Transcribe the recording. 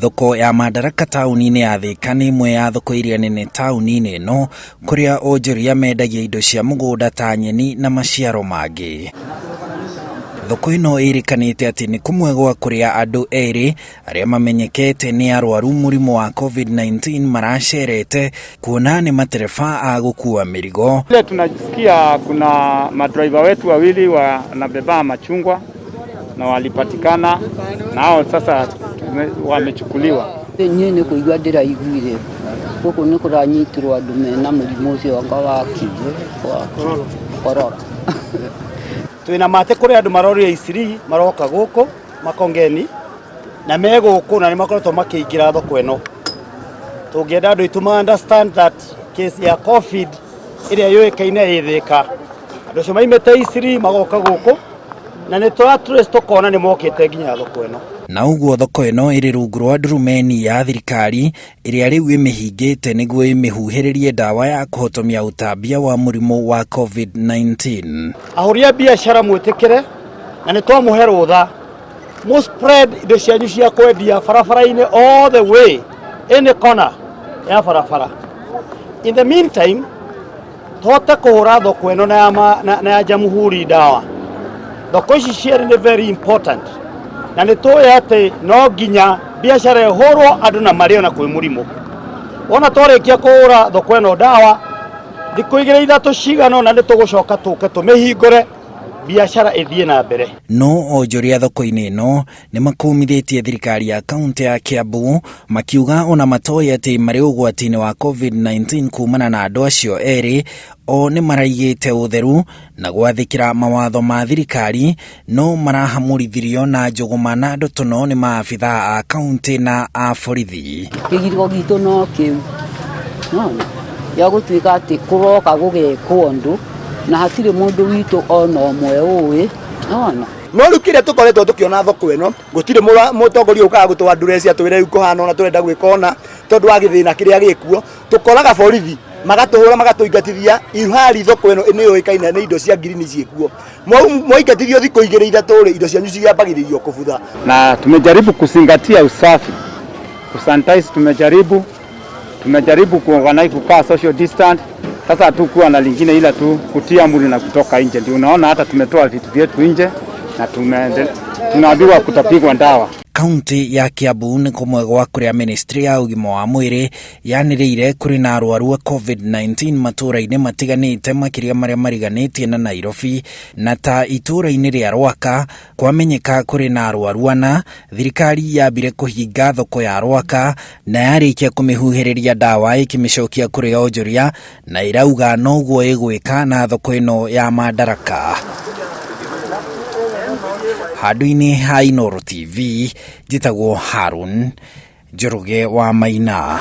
Thoko ya Madaraka tauni-ini ya Thika nĩ imwe ya thoko iria nene tauni-ini ĩno, kuria onjoria mendagia indo cia mũgũnda ta nyeni na maciaro mangĩ. Thoko ĩno ĩrĩkanĩte atĩ nĩ kũmwe gwa kũrĩa andũ erĩ arĩa mamenyekete nĩ arwaru mũrimũ wa COVID-19 maracerete, kuona nĩ matereba a gũkua mĩrigo. Ile tunasikia kuna madriver wetu wawili wanabeba machungwa na walipatikana na hao sasa wamechukuliwa. Nene kuigwa ndĩraiguire gũkũ nĩ kũranyitirwo andũ mena mũrimũ ũcio wa korora. Twina mate kuri andu maroria isiri maroka guku makongeni na meguku na ni makoretwo makiingira thoko eno. Tungienda andu ituma understand that case ya COVID iria yoikaine ithika andu acio maimete isiri magoka guku na ni twatrace tukona ni mokite nginya thoko eno. Na uguo thoko ĩno ĩrĩ rungu rwa ndurumeni ya thirikari ĩrĩa rĩu ĩmĩhingĩte nĩguo ĩmĩhuhĩrĩrie ndawa ya kũhotomia ũtambia wa mũrimũ wa COVID-19. Ahoria biashara mwitikire na nĩ twamũhe rũtha mu spread indo cianyu cia kwendia barabara-inĩ all the way in the corner ya barabara. In the meantime tuhote kũhũra thoko ĩno na ya Jamhuri ndawa. Thoko ici cierĩ nĩ very important. Na nĩ tũĩ atĩ no nginya biashara ĩhũrwo andũ na marĩo na kwĩ mũrimũ. Wona twarĩkia kũhũra thoko ĩno ndawa thikũ igĩrĩ ithatũ cigano na nĩ tũgũcoka tũke tũmĩhingũre biashara ĩthiĩ na mbere. No onjoria thoko-inĩ ĩno nĩ makumithĩtie thirikari ya kaunti ya Kiambu makiuga ona matoĩ atĩ marĩ ũgwati-inĩ wa COVID-19 kumana na andũ acio erĩ, o nĩ maraigĩte ũtheru na gwathĩkĩra mawatho ma thirikari, no marahamũrithirio na njũgũma na ndotono nĩ maabitha a kaunti na a borithi. Kĩgirĩko gitũ no kĩu ya gũtuĩka atĩ kũroka gũgekwo ũndũ na hatirĩ mũndũ witũ ona ũmwe ũĩ. No rĩu kĩrĩa tũkoretwo tũkĩona thoko ĩno gũtirĩ mũtongoria ũkaga gũtũandureci atwĩre rĩu kũhana ona tũrenda gwĩka ona tondũ wa gĩthĩna kĩrĩa gĩkuo. Tũkoraga borithi magatũhũra magatũingatithia ihari thoko ĩno nĩ yoĩkaine nĩ indo cia ngirini ciĩkuo. Mwaingatithio thikũ igĩrĩ ithatũ indo cianyu ciambagĩrĩrio kũbutha. Na tumejaribu kuzingatia usafi, kusanitize tumejaribu kuorganize kukaa social distance. Sasa hatukuwa na lingine ila tu kutia mwili na kutoka nje. Ndio unaona hata tumetoa vitu vyetu nje na tunaambiwa kutapigwa ndawa. Kaunti ya Kiambu nĩ kũmwe gwa kũrĩa ministry ya ũgima wa mwĩrĩ yanĩrĩire kũrĩ na arwaru a COVID-19 matũũra-inĩ matiganĩte makĩria marĩa mariganĩtie na Nairobi, na ta itũũra-inĩ rĩa Rwaka kwamenyeka kũrĩ na arwaru ana. Thirikari yambire kũhinga thoko ya Rwaka na yarĩkia kũmĩhuhĩrĩria ndawa ĩkĩmĩcokia kũrĩ onjoria, na ĩrauga noguo ĩgwĩka na thoko ĩno ya Madaraka. Handũ-inĩ ha Inooro TV, njĩtagwo Harun Njoroge wa Maina.